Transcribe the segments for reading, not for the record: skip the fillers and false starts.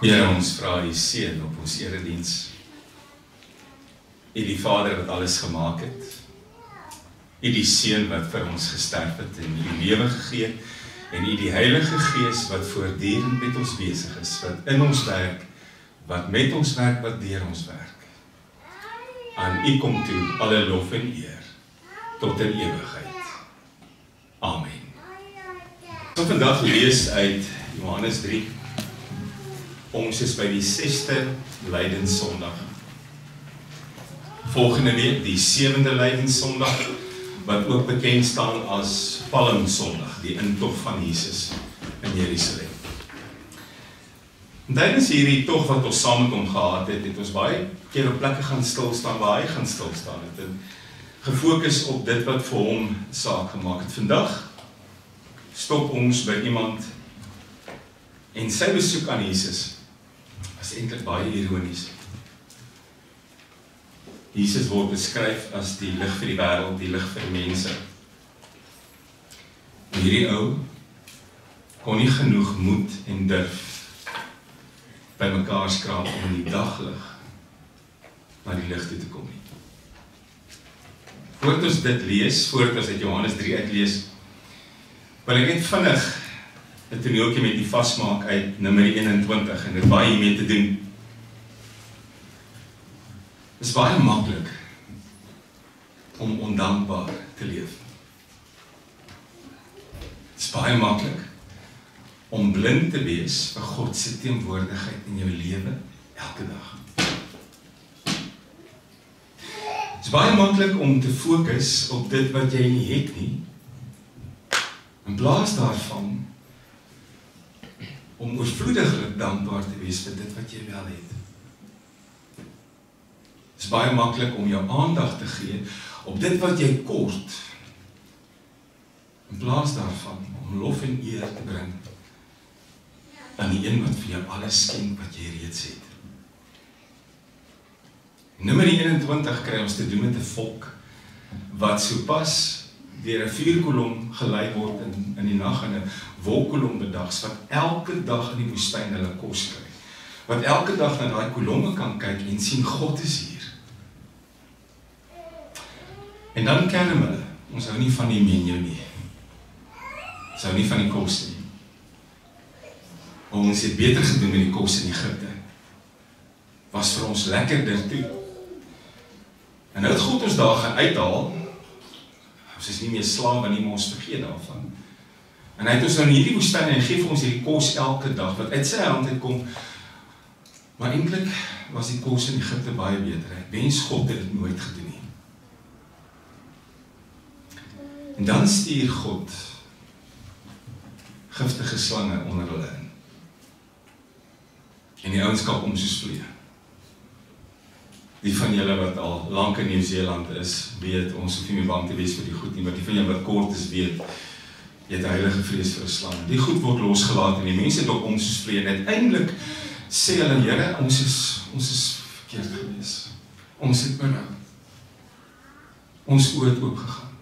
Here, ons vra U seën op ons erediens. U die Vader wat alles gemaak het. U die Seun wat vir ons gesterf het en U lewe gegee het. En U die Heilige Gees wat voortdurend met ons besig is, wat in ons werk, wat met ons werk, wat deur ons werk. Aan U kom toe alle lof en eer, tot in ewigheid. Amen. Ons gaan vandag lees uit Johannes 3. Ons is by die 6de Lydenssondag. Volgende week die 7de Lydenssondag, wat ook bekend staan as Palmsondag, die intog van Jesus in Jerusalem. En tydens hierdie tog wat ons saam met hom gehad het, het ons baie keer op plekke gaan stilstaan, waar hy gaan stilstaan het, en gefokus op dit wat vir hom saak gemaak het. Vandag stop ons by iemand, en sy besoek aan Jesus is eintlik baie ironies. Jesus word beskryf as die lig vir die wêreld, die lig vir mense. En hierdie ou kon nie genoeg moed en durf by mekaar skraap om in die daglig na die lig toe te kom nie. Voordat ons dit lees, voordat ons uit Johannes 3 uitlees, wil ek net vinnig 'n toneeltjie met die vasmaak uit Numeri 21 en dit baie hiermee te doen. Het is baie maklik om ondankbaar te leef. Het is baie maklik om blind te wees vir God se teenwoordigheid in jou lewe elke dag. Het is baie maklik om te fokus op dit wat jy nie het nie, in plaas daarvan om oorvloediglik dankbaar te wees vir dit wat jy wel het. Het is baie maklik om jou aandag te gee op dit wat jy kort, in plaas daarvan om lof en eer te bring aan die een wat vir jou alles skenk wat jy reeds het. Numeri 21 kry ons te doen met 'n volk wat sopas deur 'n vuurkolom gelei word in die nag en 'n wolkkolom bedags, wat elke dag in die woestyn hulle kos kry. Wat elke dag na daai kolomme kan kyk en sien God is hier. En dan kerm hulle, ons hou nie van die menu nie. Ons hou nie van die kos nie. Ons het beter gedoen met die kos in Egipte. Was vir ons lekkerder toe. En nou het God ons daar gaan uithaal. Ons is nie meer slawe nie, maar ons vergeet daarvan. En hy het ons nou in hierdie woestyn en gee vir ons hierdie kos elke dag, wat uit sy hand uitkom. Maar eintlik was die kos in Egipte baie beter. Ek wens God het dit nooit gedoen nie. En dan stuur God giftige slange onder hulle in. En die ouens kap om soos vliee. Die van julle wat al lank in Nieu-Seeland is, weet, ons hoef nie meer bang te wees vir die goed nie, maar die van julle wat kort is, weet, jy het heilige vrees vir 'n slang. Die goed word losgelaat en die mense dop om soos vliee. En uiteindelik sê hulle, Here, ons is verkeerd gewees. Ons het berou. Ons oë het oopgegaan.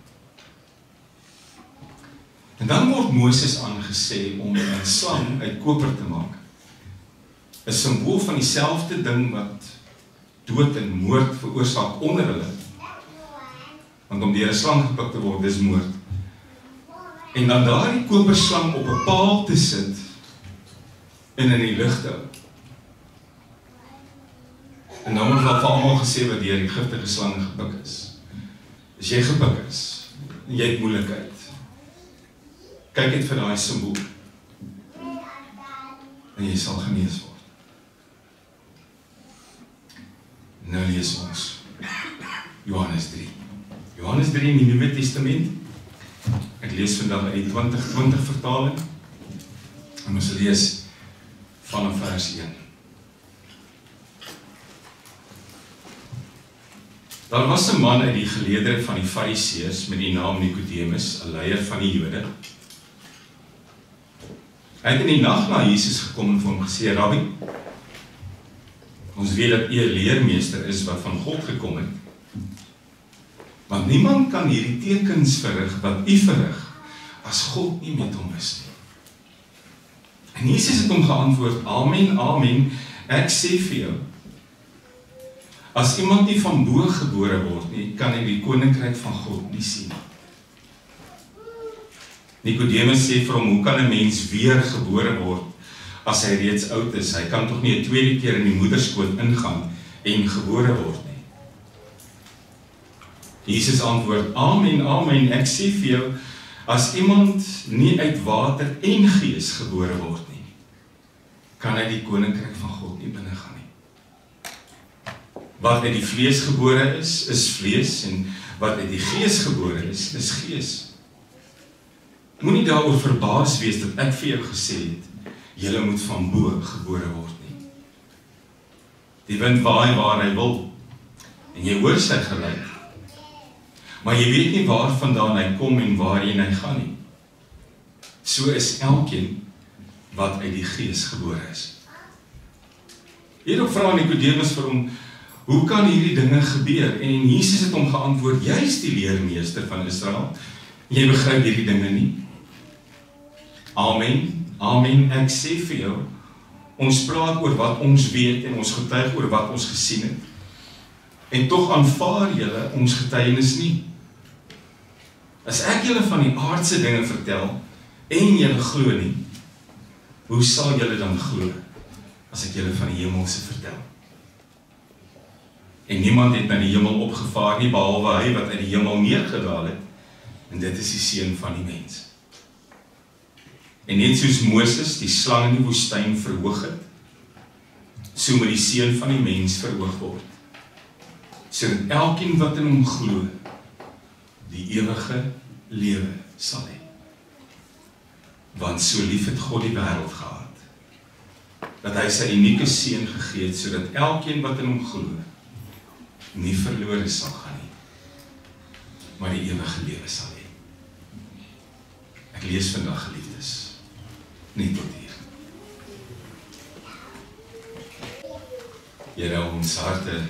En dan word Moses aangesê om 'n slang uit koper te maak. 'n Simbool van dieselfde ding wat dood en moord veroorsaak onder hulle. Want om deur 'n slang gepik te word, dis moord. En dan daardie koperslang op 'n paal te sit en in die lug te hou. En dan word vir almal gesê wat deur die giftige slang gepik is. As jy gepik is, en jy het moeilikheid, kyk net vir daai simbool. En jy sal genees word. Nou lees ons Johannes 3. Johannes 3 in die Nuwe Testament. Ek lees vandag uit die 2020 vertaling. En ons lees vanaf vers 1. Daar was 'n man uit die geleedere van die Fariseërs met die naam Nikodemus, 'n leier van die Jode. Hy het in die nag na Jesus gekom en vir hom gesê, Rabbi, ons weet dat u 'n leermeester is wat van God gekom het. Want niemand kan hierdie tekens verrig wat u verrig as God nie met hom is nie. En Jesus het hom geantwoord, Amen, amen, ek sê vir jou, as iemand nie van bo gebore word nie, kan hy die koninkryk van God nie sien. Nikodemus sê vir hom, hoe kan 'n mens weer gebore word, as hy reeds oud is? Hy kan tog nie 'n tweede keer in die moederskoot ingaan en gebore word nie. Jesus antwoord, Amen, amen, ek sê vir jou, as iemand nie uit water en gees gebore word nie, kan hy die koninkryk van God nie binnegaan nie. Wat uit die vlees gebore is vlees, en wat uit die gees gebore is gees. Moenie daaroor verbaas wees dat ek vir jou gesê het, julle moet van bo gebore word nie. Die wind waai waar hy wil, en jy hoor sy geluid, maar jy weet nie waar vandaan hy kom en waarheen hy gaan nie. So is elkeen wat uit die gees gebore is. Hierop vra Nikodemus vir hom, hoe kan hierdie dinge gebeur? En Jesus het hom geantwoord, jy is die leermeester van Israel, jy begryp hierdie dinge nie. Amen, amen, ek sê vir jou, ons praat oor wat ons weet en ons getuig oor wat ons gesien het. En tog aanvaar julle ons getuienis nie. As ek julle van die aardse dinge vertel en julle glo nie, hoe sal julle dan glo as ek julle van die hemelse vertel? En niemand het na die hemel opgevaar nie, behalwe hy wat uit die hemel neergedaal het, en dit is die seun van die mens. En net soos Moses die slang in die woestyn verhoog het, so moet die seun van die mens verhoog word, sodat elkeen wat in hom glo, die ewige lewe sal hê. Want so lief het God die wêreld gehad, dat hy sy unieke seun gegee het, sodat elkeen wat in hom glo, nie verlore sal gaan nie, maar die ewige lewe sal hê. Ek lees vandag, geliefdes, net tot hier. Here, ons harte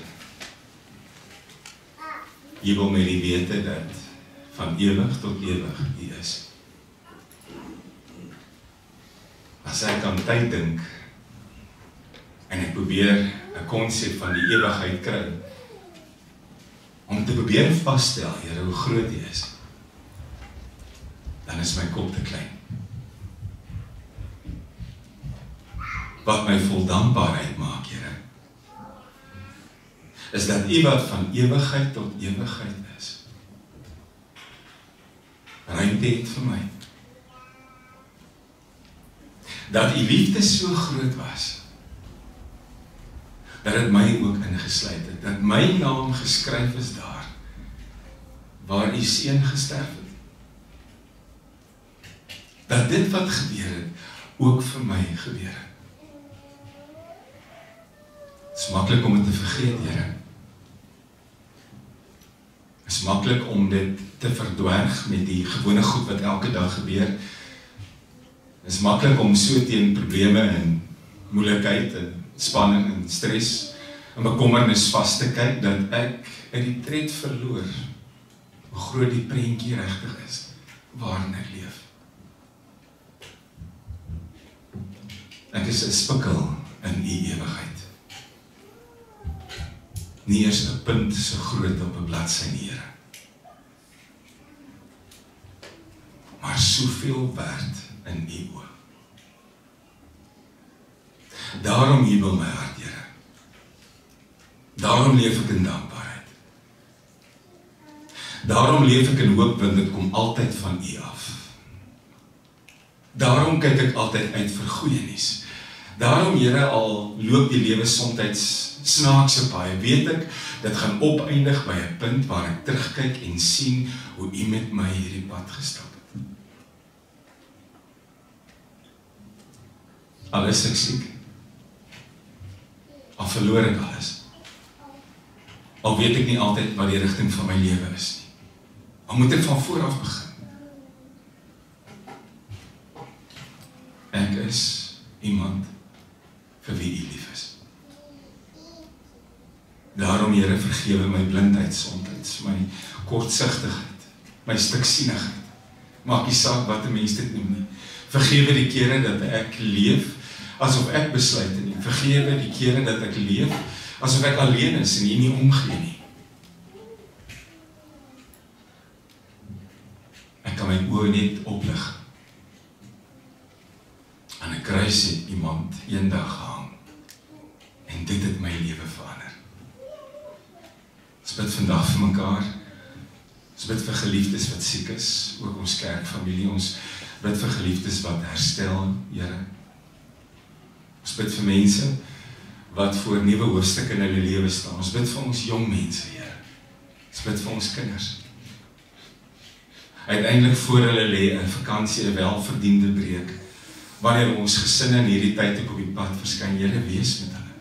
jubel met die wete dat van ewig tot ewig U is. As ek aan tyd dink en ek probeer 'n konsep van die ewigheid kry, om te probeer vasstel, Here, hoe groot U is, dan is my kop te klein. Wat my vol dankbaarheid maak, Here, is dat U wat van ewigheid tot ewigheid is, ruimte het vir my. Dat U liefde so groot was, dat het my ook ingesluit het, dat my naam geskryf is daar, waar U seun gesterf het. Dat dit wat gebeur het, ook vir my gebeur het. Het is maklik om dit te vergeet, Here. Het is maklik om dit te verdwerg met die gewone goed wat elke dag gebeur. Het is maklik om so teen probleme en moeilikheid en spanning en stres en bekommernis vas te kyk, dat ek uit die tred verloor hoe groot die prentjie regtig is waarin ek leef. Ek is 'n spikkel in U ewigheid. Nie eers 'n punt so groot op 'n bladsy, Here, maar soveel werd in U oë. Daarom jubel my hart, Here. Daarom leef ek in dankbaarheid. Daarom leef ek in hoop, want dit kom altyd van U af. Daarom kyk ek altyd uit vir goeie nuus. Daarom, Here, al loop die lewe soms snaakse paaie, weet ek, dit gaan opeindig by 'n punt waar ek terugkyk en sien hoe U met my hierdie pad gestap het. Al is ek siek, al verloor ek alles, al weet ek nie altyd wat die rigting van my lewe is nie, al moet ek van voor af begin. Ek is iemand vir wie U lief is. Daarom, Here, vergewe my blindheid soms, my kortsigtigheid, my stiksigtigheid. Maak nie saak wat 'n mens dit noem nie. Vergewe die kere dat ek leef, asof ek besluit nie. Vergewe die kere dat ek leef, asof ek alleen is en hier nie omgee nie. Ek kan my oë net oplig. Aan 'n kruis het iemand eendag gehang, en dit het my lewe verander. Ons bid vandag vir mekaar, ons bid vir geliefdes wat siek is, ook ons kerkfamilie, ons bid vir geliefdes wat herstel, Here. Ons bid vir mense wat voor nuwe hoofstukke in hulle lewe staan. Ons bid vir ons jong mense, Here. Ons bid vir ons kinders. Uiteindelik voor hulle lê 'n vakansie, 'n welverdiende breek, wanneer ons gesinne in hierdie tyd op die pad verskyn, Here, wees met hulle.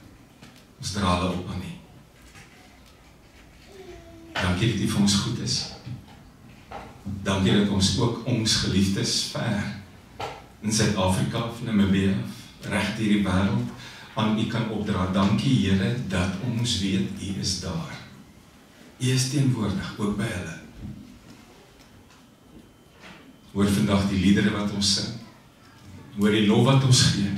Ons dra hulle op aan U. Dankie dat U vir ons goed is. Dankie dat ons ook ons geliefdes ver in Suid-Afrika of Namibië, reg deur die wêreld, aan U kan opdra. Dankie, Here, dat ons weet U is daar. U is teenwoordig, ook by hulle. Hoor vandag die liedere wat ons sing, hoor die lof wat ons gee,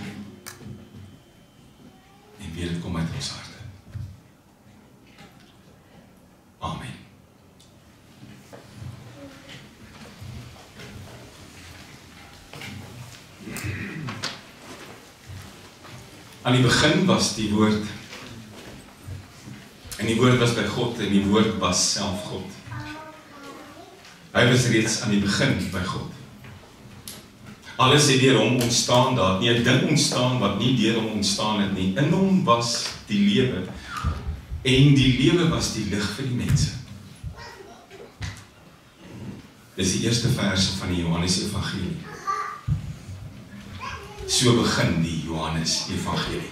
en weet dit kom uit ons harte. Amen. Aan die begin was die woord, en die woord was by God, en die woord was self God. Hy was reeds aan die begin by God. Alles het deur hom ontstaan, daar het nie 'n ding ontstaan wat nie deur hom ontstaan het nie. In hom was die lewe, en die lewe was die lig vir die mense. Dis die eerste verse van die Johannes Evangelie. So begin die Johannes Evangelie.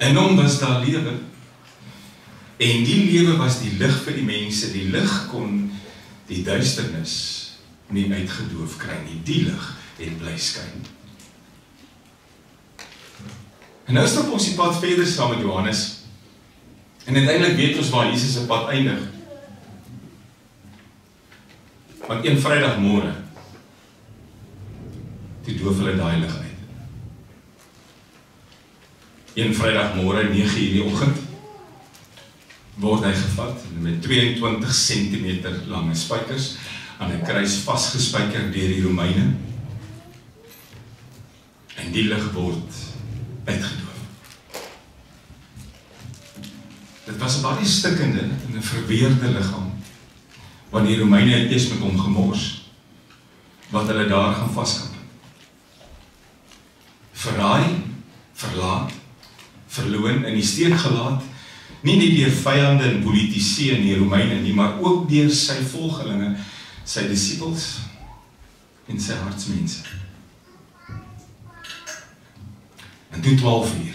In hom was daar lewe, en die lewe was die lig vir die mense. Die lig kon die duisternis nie uitgedoof kry nie. Die lig het bly skyn. En nou stap ons die pad verder saam met Johannes. En uiteindelik weet ons waar Jesus se pad eindig. Want een Vrydagmôre, toe doof hulle daai lig uit. Een Vrydagmôre, 9:00 in die oggend, word hy gevat met 22 centimeter lange spykers aan 'n kruis vasgespyker deur die Romeine. En die lig word uitgedoof. Dit was 'n baie stikkende en 'n verweerde liggaam, want die Romeine het eers met hom gemors, wat hulle daar gaan vaskap. Verraai, verlaat, verloon, in die steek gelaat, nie net deur vyande en politici en die Romeine nie, maar ook deur sy volgelinge, sy disippels en sy hartsmense. En toe 12:00,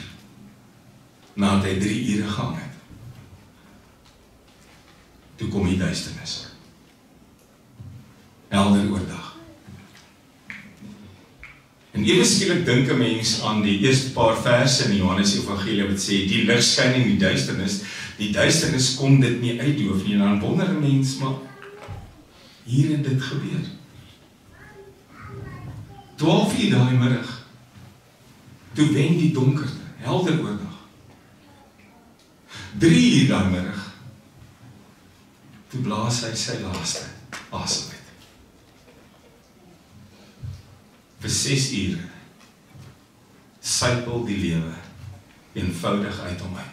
nadat hy 3 ure gehang het, toe kom die duisternis. Helder oordag. En ewe skielik dink 'n mens aan die eerste paar verse in die Johannes Evangelie wat sê, die lig skyn in die duisternis kon dit nie uitdoof nie, en dan wonder 'n mens, maar hier het dit gebeur. 12:00 daai middag, toe wen die donkerte, helder oordag. 3:00 daai middag, toe blaas hy sy laaste asem uit. Vir 6 ure sypel die lewe eenvoudig uit hom uit.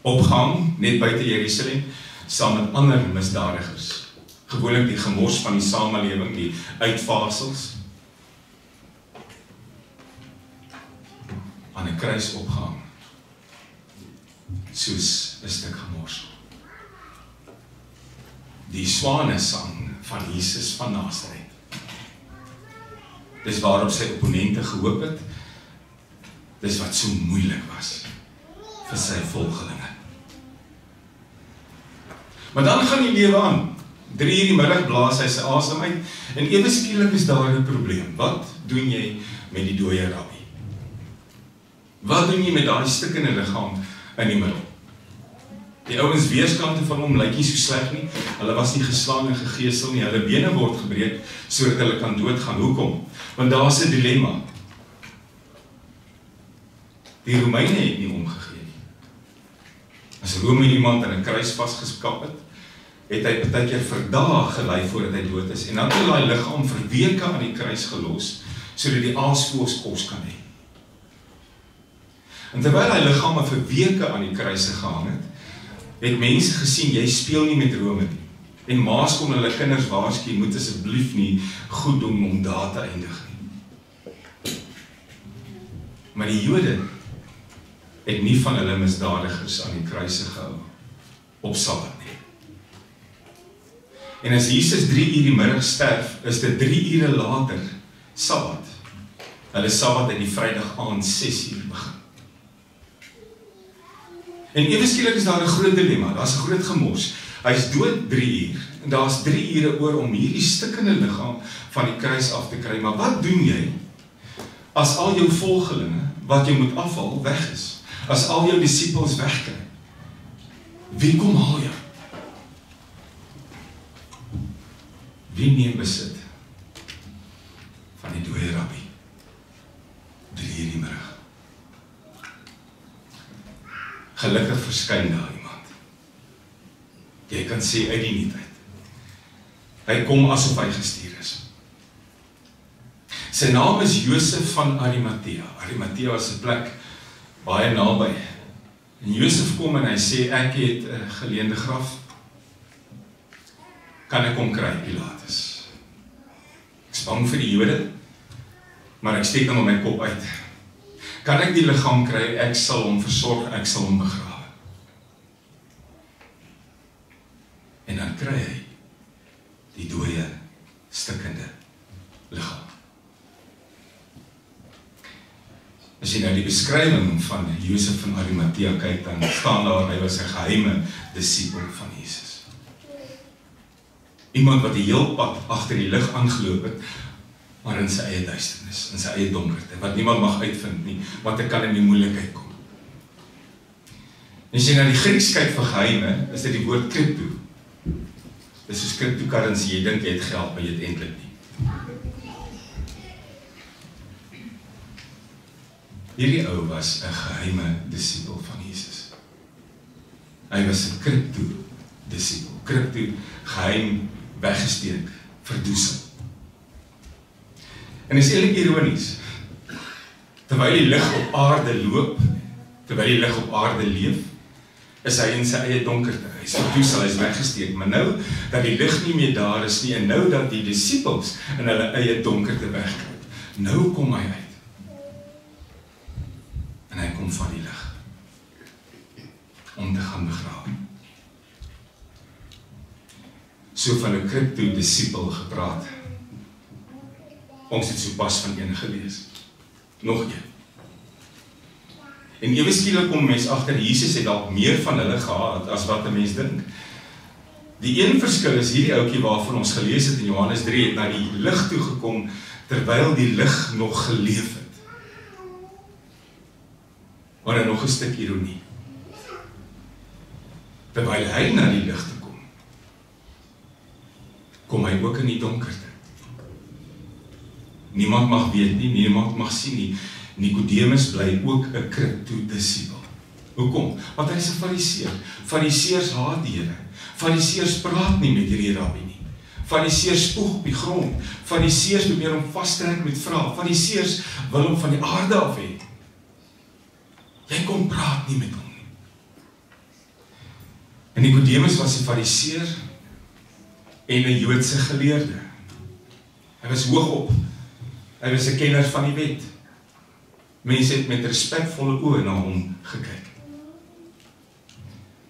Opgang net buite Jerusalem saam met ander misdadigers. Gewoonlik die gemors van die samelewing, die uitvasels. Aan 'n kruis opgang, soos 'n stuk gemors. Die swanesang van Jesus van Nasaret. Dis waarop sy opponente gehoop het. Dis wat so moeilik was vir sy volgelinge. Maar dan gaan die lewe aan. 3:00 die middag blaas hy sy asem uit, en ewe skielik is daar 'n probleem. Wat doen jy met die dooie rabbi? Wat doen jy met daai stikkende liggaam in die middel? Die ouens weerskante van hom lyk nie so sleg nie. Hulle was nie geslaan en gegeesel nie. Hulle bene word gebreek sodat hulle kan doodgaan. Hoekom? Want daar's 'n dilemma. Die Romeine het nie omgegee nie. As Rome iemand aan 'n kruis vasgeskap het, het hy partykeer vir dae gelei voordat hy dood is. En dan het hy daai liggaam vir weke aan die kruis gelos, sodat die aasvoëls kos kan hê. En terwyl hy liggame vir weke aan die kruise gehang het mense gesien, jy speel nie met Rome nie. En maas kon hulle kinders waarsku, moet asseblief nie goed doen om daar te eindig nie. Maar die Jode het nie van hulle misdadigers aan die kruise gehou op Sabbat nie. En as Jesus 3 uur die middag sterf, is dit 3 ure later Sabbat. Hulle Sabbat het die Vrydag aand 6 uur begin. En ewe skielik is daar 'n groot dilemma, daar's 'n groot gemors. Hy is dood 3 uur, en daar's 3 ure oor om hierdie stikkende liggaam van die kruis af te kry. Maar wat doen jy as al jou volgelinge wat jy moet afhaal weg is? As al jou disippels wegkry? Wie kom haal jou? Wie neem besit van die dooie rabbi? 3 uur die middag. Gelukkig verskyn daar iemand. Jy kan sê uit die niet uit. Hy kom asof hy gestuur is. Sy naam is Josef van Arimathea. Arimathea was 'n plek baie naby. En Josef kom en hy sê, ek het 'n geleende graf. Kan ek kom kry, Pilatus? Ek is bang vir die Jode, maar ek steek hom my kop uit. Kan ek die liggaam kry, ek sal hom versorg, ek sal hom begrawe. En dan kry hy die dooie, stikkende liggaam. As jy nou die beskrywing van Josef van Arimathea kyk, dan staan daar, hy was 'n geheime disipel van Jesus. Iemand wat die heel pad agter die lig aangeloop het, maar in sy eie duisternis, in sy eie donkerte, wat niemand mag uitvind nie, want hy kan in die moeilikheid kom. En as jy na die Grieks kyk vir geheime, is dit die woord crypto. Dis soos cryptocurrency, jy dink jy het geld, maar jy het eintlik nie. Hierdie ou was 'n geheime disipel van Jesus. Hy was 'n crypto-disipel. Crypto, geheim, weggesteek, verdoesel. En dit is eintlik ironies. Terwyl die lig op aarde loop, terwyl die lig op aarde leef, is hy in sy eie donkerte. Hy is verdoesel, hy is weggesteek. Maar nou dat die lig nie meer daar is nie, en nou dat die disipels in hulle eie donkerte wegkruip, nou kom hy uit. En hy kom van die lig om te gaan begrawe. So van 'n crypto-disipel gepraat. Ons het sopas van een gelees. Nog een. En ewe skielik kom mens agter, Jesus het dalk meer van hulle gehad as wat 'n mens dink. Die een verskil is hierdie ouetjie waarvan ons gelees het in Johannes 3 het na die lig toe gekom terwyl die lig nog geleef het. Maar dan nog 'n stuk ironie. Terwyl hy na die lig toe kom hy ook in die donkerte. Niemand mag weet nie, niemand mag sien nie. Nikodemus bly ook 'n crypto-disipel. Hoekom? Want hy is 'n fariseer. Fariseërs haat die Here. Fariseërs praat nie met hierdie rabbi nie. Fariseërs spoeg op die grond. Fariseërs probeer hom vastrek met vrae. Fariseërs wil hom van die aarde af hê. Jy kom praat nie met hom nie. En Nikodemus was 'n fariseer en 'n Joodse geleerde. Hy was hoogop. Hy was 'n kenner van die wet. Mense het met respekvolle oë na hom gekyk.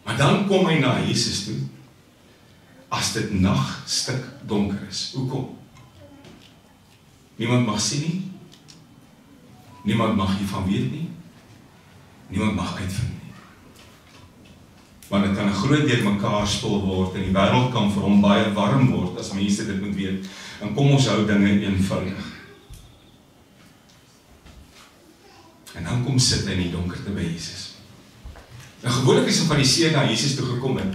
Maar dan kom hy na Jesus toe, as dit nag stik donker is. Hoekom? Niemand mag sien nie. Niemand mag hiervan weet nie. Niemand mag uitvind nie. Want dit kan 'n groot deurmekaar spul word en die wêreld kan vir hom baie warm word as mense dit moet weet. En kom ons hou dinge eenvoudig. En dan kom sit hy in die donkerte by Jesus. Nou gewoonlik as 'n Fariseer na Jesus toe gekom het,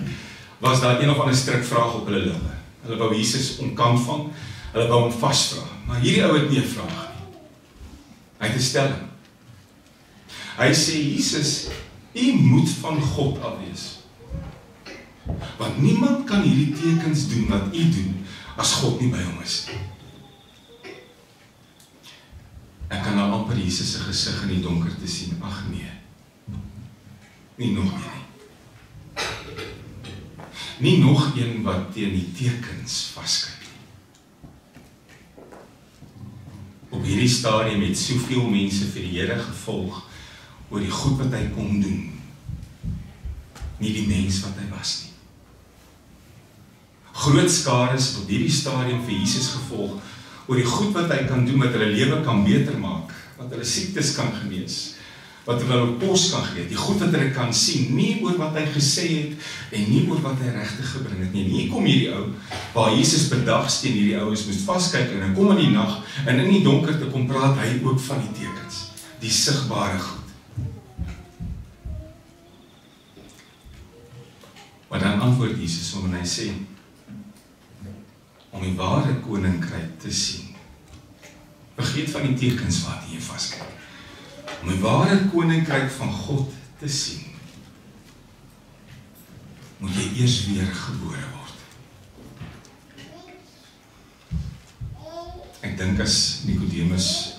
was daar een of ander strikvraag op hulle lippe. Hulle wou Jesus omkant vang, hulle wou hom vasvra. Maar hierdie ou het nie 'n vraag nie. Hy het 'n stelling. Hy sê, Jesus, u moet van God af wees. Want niemand kan hierdie tekens doen wat u doen, as God nie by hom is. Ek kan nou amper Jesus se gesig in die donker te sien. Ag nee. Nie nog een nie. Nie nog een wat teen die tekens vaskyk. Op hierdie stadium het soveel mense vir die Here gevolg oor die goed wat hy kon doen. Nie die mens wat hy was nie. Groot skares het op hierdie stadium vir Jesus gevolg oor die goed wat hy kan doen, wat hulle lewe kan beter maak, wat hulle siektes kan genees, wat hulle kos kan gee, die goed wat hulle kan sien, nie oor wat hy gesê het, en nie oor wat hy regtig gebring het nie. En hier kom hierdie ou, waar Jesus bedags teen hierdie ouens moes vaskyk, en hy kom in die nag, en in die donker te kom praat hy ook van die tekens, die sigbare goed. Maar dan antwoord Jesus om, en hy sê, om die ware koninkryk te sien. Vergeet van die tekens wat jy vaskyk. Om die ware koninkryk van God te sien, moet jy eers weer gebore word. Ek dink as Nicodemus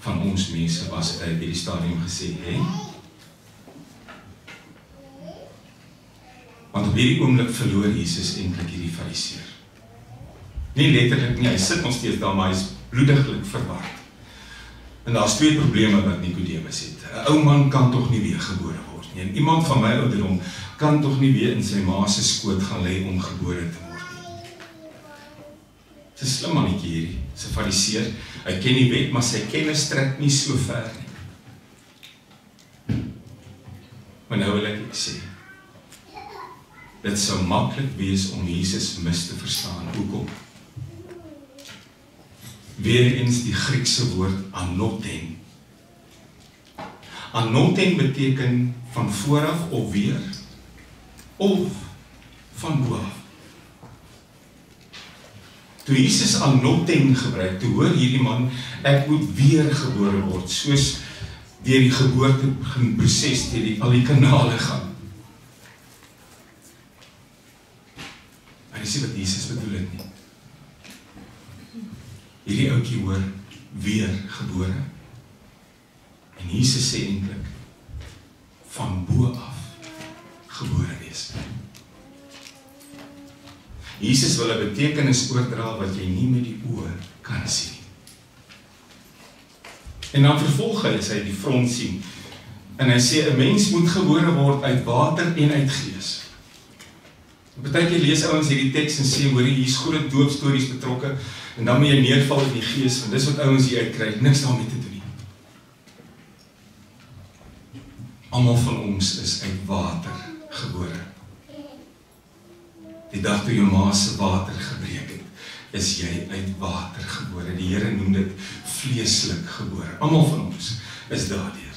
van ons mense was, het hy by die stadium gesê, want op hierdie oomblik verloor Jesus eintlik hierdie Fariseer. Nie letterlik nie, hy sit nog steeds daar, maar hy is bloediglik verward. En daar is twee probleme wat Nicodemus het. 'n Ou man kan tog nie weer gebore word nie. En iemand van my ouderdom kan tog nie weer in sy ma se skoot gaan lê om gebore te word nie. Dis 'n slim mannetjie hierdie, 'n Fariseer. Hy ken die wet, maar sy kennis strek nie so ver nie. Maar nou wil ek sê, dit sou maklik wees om Jesus mis te verstaan. Hoekom? Weer eens die Griekse woord anoten. Anoten beteken van vooraf of weer, of van boaf. Toe Jesus anoten gebruik, toe hoor hierdie man, ek moet weer gebore word, soos deur die geboorteproses, deur al die kanale gaan. Maar dis nie wat Jesus bedoel het nie. Hierdie ouetjie hoor, weer gebore. En Jesus sê eintlik, van bo af gebore wees. Jesus wil 'n betekenis oordra wat jy nie met die oë kan sien. En dan vervolg hy, as hy die front sien, en hy sê, 'n mens moet gebore word uit water en uit gees. Partykeer lees ouens hierdie teks en sê, hoor, hier is groot doopstories betrokke, en dan moet jy neerval in die gees, want dis wat ouens hier uitkry, niks daarmee te doen nie. Almal van ons is uit water gebore. Die dag toe jou ma se water gebreek het, is jy uit water gebore. Die Here noem dit vleeslik gebore. Almal van ons is daardeur.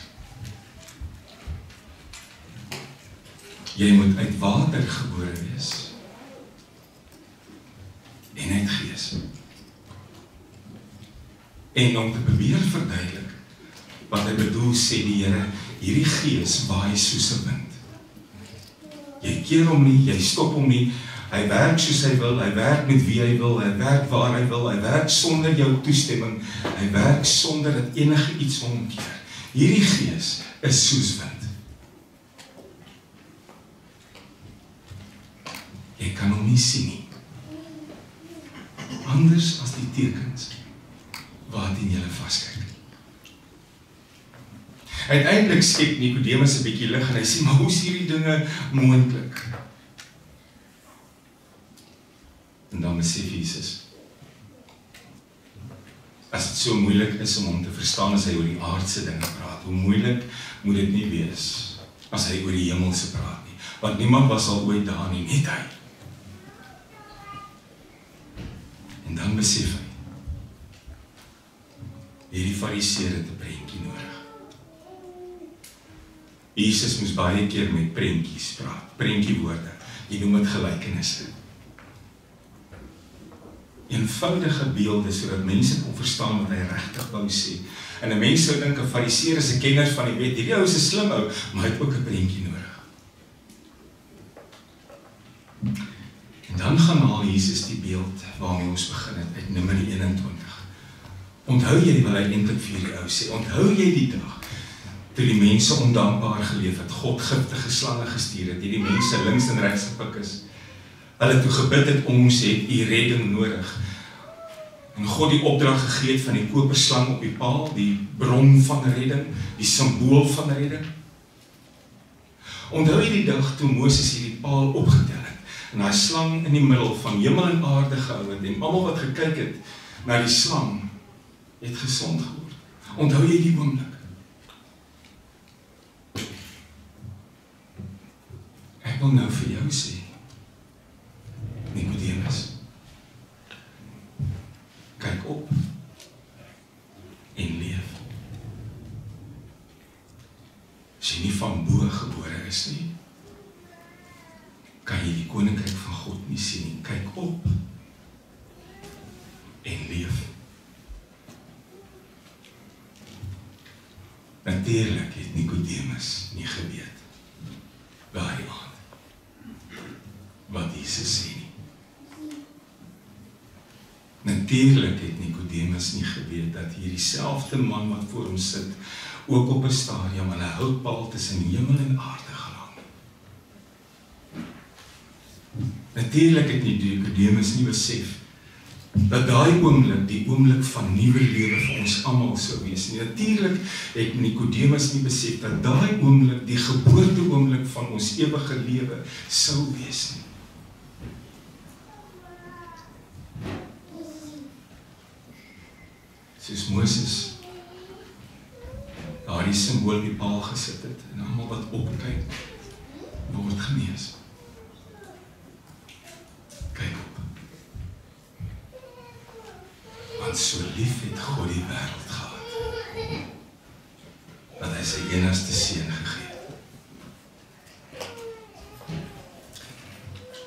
Jy moet uit water gebore wees. En uit gees. En om te probeer verduidelik wat hy bedoel, sê die Here, hierdie gees waai soos 'n wind. Jy keer hom nie, jy stop hom nie, hy werk soos hy wil, hy werk met wie hy wil, hy werk waar hy wil, hy werk sonder jou toestemming, hy werk sonder dat enige iets hom keer. Hierdie gees is soos wind. Jy kan hom nie sien nie. Anders as die tekens waarteen jy vaskyk. Uiteindelik skep Nicodemus 'n bietjie lig en hy sê, maar hoe is hierdie dinge moontlik? En dan besef Jesus, as dit so moeilik is om hom te verstaan as hy oor die aardse dinge praat, hoe moeilik moet dit nie wees as hy oor die hemelse praat nie, want niemand was al ooit daar nie, net hy. En dan besef hy, hierdie Fariseer het 'n prentjie nodig. Jesus moes baie keer met prentjies praat, prentjiewoorde. Jy noem dit gelykenisse. Eenvoudige beelde, sodat mense kon verstaan wat hy regtig wou sê. En 'n mens sou dink, 'n fariseer is 'n kenner van die wet, hierdie ou is 'n slim ou, maar hy het ook 'n prentjie nodig. En dan gaan haal Jesus die beeld waarmee ons begin het, uit Numeri 21. Onthou jy wat hy eintlik vir die ou sê? Onthou jy die dag toe die mense ondankbaar geleef het, God giftige slange gestuur het, die mense links en regs gepik is. Hulle toe gebid het, ons het u redding nodig. En God die opdrag gegee het van die koperslang op die paal, die bron van redding, die simbool van redding. Onthou jy die dag toe Moses hierdie paal opgetel het, en hy slang in die middel van hemel en aarde gehou het, en almal wat gekyk het na die slang, het gesond geword. Onthou jy die oomblik? Ek wil nou vir jou sê, Nicodemus, kyk op en leef. As jy nie van bo gebore is nie, kan jy die koninkryk van God nie sien nie. Kyk op en leef. Natuurlik het Nicodemus nie geweet daai aand wat Jesus sê nie. Natuurlik het Nicodemus nie geweet dat hierdie selfde man wat voor hom sit, ook op 'n stadium aan 'n houtpaal tussen hemel en aarde gelang. Natuurlik het Nicodemus nie besef dat daai oomblik die oomblik van nuwe lewe vir ons almal sou wees nie. Natuurlik het Nicodemus nie besef dat daai oomblik die geboorte oomblik van ons ewige lewe sou wees nie. Soos Moses daardie simbool op die paal gesit het, en almal wat opkyk, word genees. Kyk op. Want so lief het God die wêreld gehad, dat hy sy enigste seun gegee het.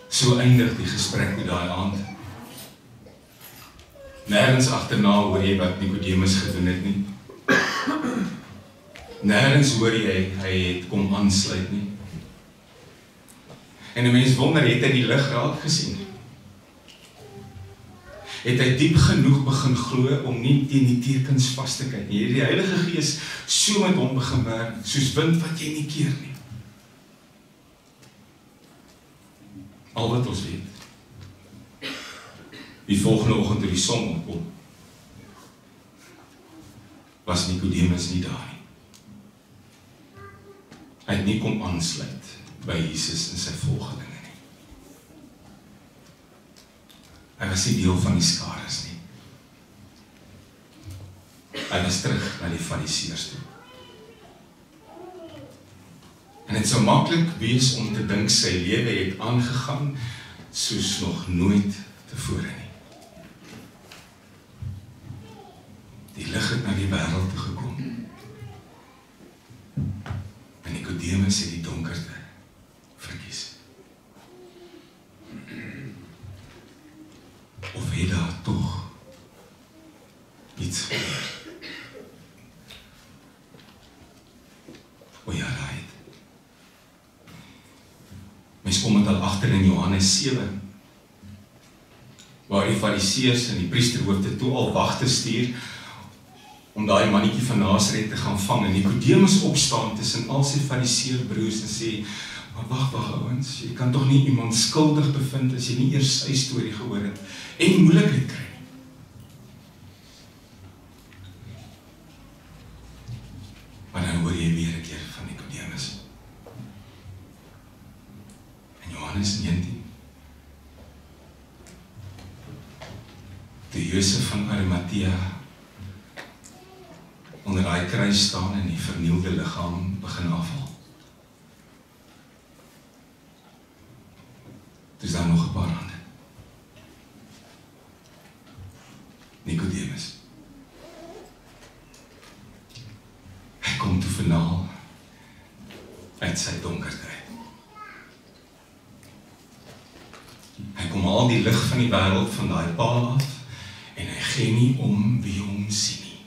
So eindig die gesprek met daai aand. Nergens agterna hoor jy wat Nicodemus gedoen het nie. Nergens hoor jy, hy het kom aansluit nie. En 'n mens wonder, het hy die lig raak gesien? Het hy diep genoeg begin glo om nie teen die tekens vas te kyk nie? Het die Heilige Gees so met hom begin werk, soos wind wat jy nie keer nie? Al wat ons weet, die volgende oggend toe die son opkom, was Nicodemus nie daar nie. Hy het nie kom aansluit by Jesus en sy volgelinge nie. Hy was nie deel van die skares nie. Hy was terug na die fariseërs toe. En dit sou maklik wees om te dink sy lewe het aangegaan soos nog nooit tevore nie. Die lig het na die wêreld toe gekom. En Nicodemus het die donkerte verkies. Of het daar tog iets gebeur? O ja, right. Mens kom het al agter in Johannes 7, waar die fariseërs en die priesterhoofde toe al wagte stuur om daai mannetjie van Nasaret te gaan vang, en Nicodemus opstaan tussen al sy fariseer broers en sê, maar wag ouens, jy kan tog nie iemand skuldig bevind as jy nie eers sy storie gehoor het en moeilikheid kry. Maar dan hoor jy weer 'n keer van Nicodemus. In Johannes 19. Toe Josef van Arimatea onder daai kruis staan en die vernielde liggaam begin afval. Dis daar nog 'n paar hande. Nicodemus. Hy kom toe finaal uit sy donkerte uit. Hy kom al die lig van die wêreld van daai paal af en hy gee nie om wie hom sien nie.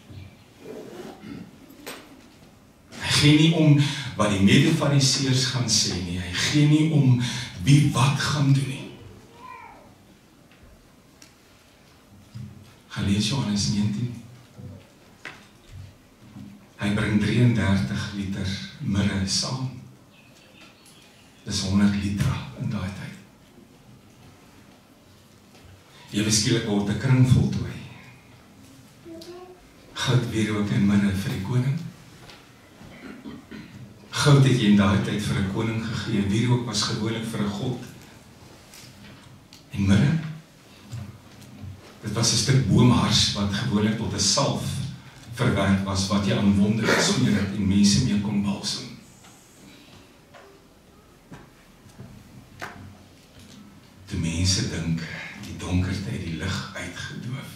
Hy gee nie om wat die mede-fariseërs gaan sê nie. Hy gee nie om wie wat gaan doen nie. Gaan lees Johannes 19. Hy bring 33 liter mirre saam. Dis 100 liter in daai tyd. Ewe skielik word 'n kring voltooi. Goud, wierook en mirre vir die koning. Goud het jy in daai tyd vir 'n koning gegee, wierook was gewoonlik vir 'n god. En mirre, dit was 'n stuk boomhars wat gewoonlik tot 'n salf verwerk was, wat jy aan wonde gesmeer het en mense mee kon balsem. Die mense dink, die donkerte het die lig uitgedoof.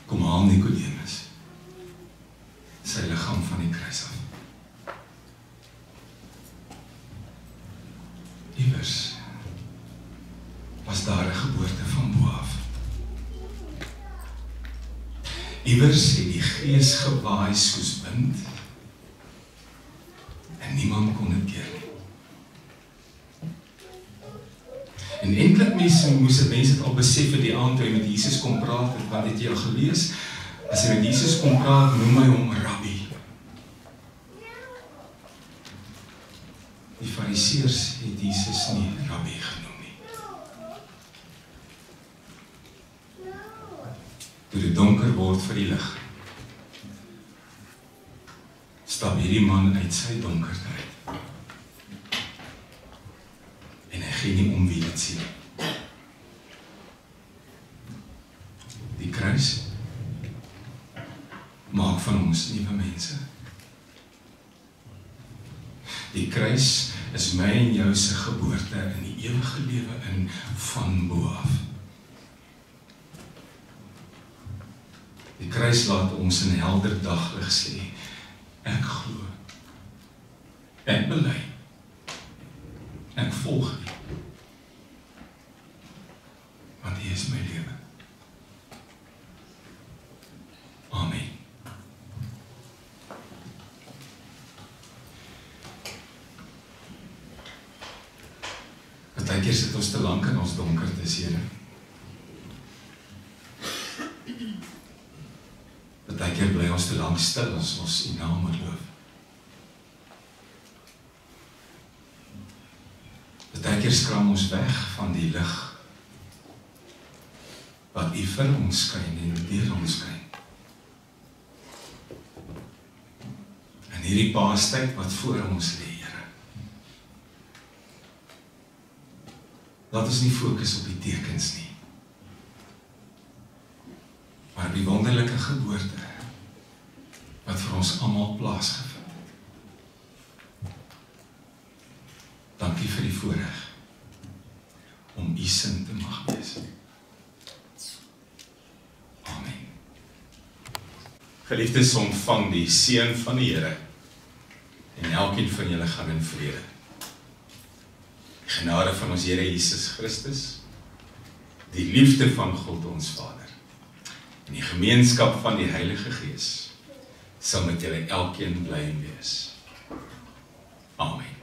Kom haal Nikodemus sy liggaam van die kruis af. Iewers was daar 'n geboorte van bo af. Iewers het die gees gewaai soos wind en niemand kon dit keer nie. En enkele mense moes dit al besef het die aand toe hy met Jesus kom praat het, want het jy al gelees? As hy met Jesus kom praat, noem hy hom Rabbi. Die Fariseërs het Jesus nie Rabbi genoem nie. Toe dit donker word vir die lig, stap hierdie man uit sy donkerte uit. En hy gee nie om wie dit sien. Die kruis maak van ons nuwe mense. Die kruis is my en jou se geboorte in die ewige lewe in van bo af. Die kruis laat ons in helder daglig sê, ek glo, ek bely, ek volg U, want U is my lewe. Amen. Partykeer sit ons te lank in ons donkertes, Here. Partykeer bly ons te lank stil as ons U naam moet loof. Partykeer skram ons weg van die lig wat U vir ons skyn en deur ons skyn. En hierdie Paastyd wat voor ons lê, Here. Laat ons nie fokus op die tekens nie, maar op die wonderlike geboorte wat vir ons almal plaasgevind het. Dankie vir die voorreg om U sin te mag wees. Amen. Geliefdes, ontvang die seën van die Here en elkeen van julle gaan in vrede. Die genade van ons Here Jesus Christus, die liefde van God ons Vader en die gemeenskap van die Heilige Gees sal met julle elkeen bly wees. Amen.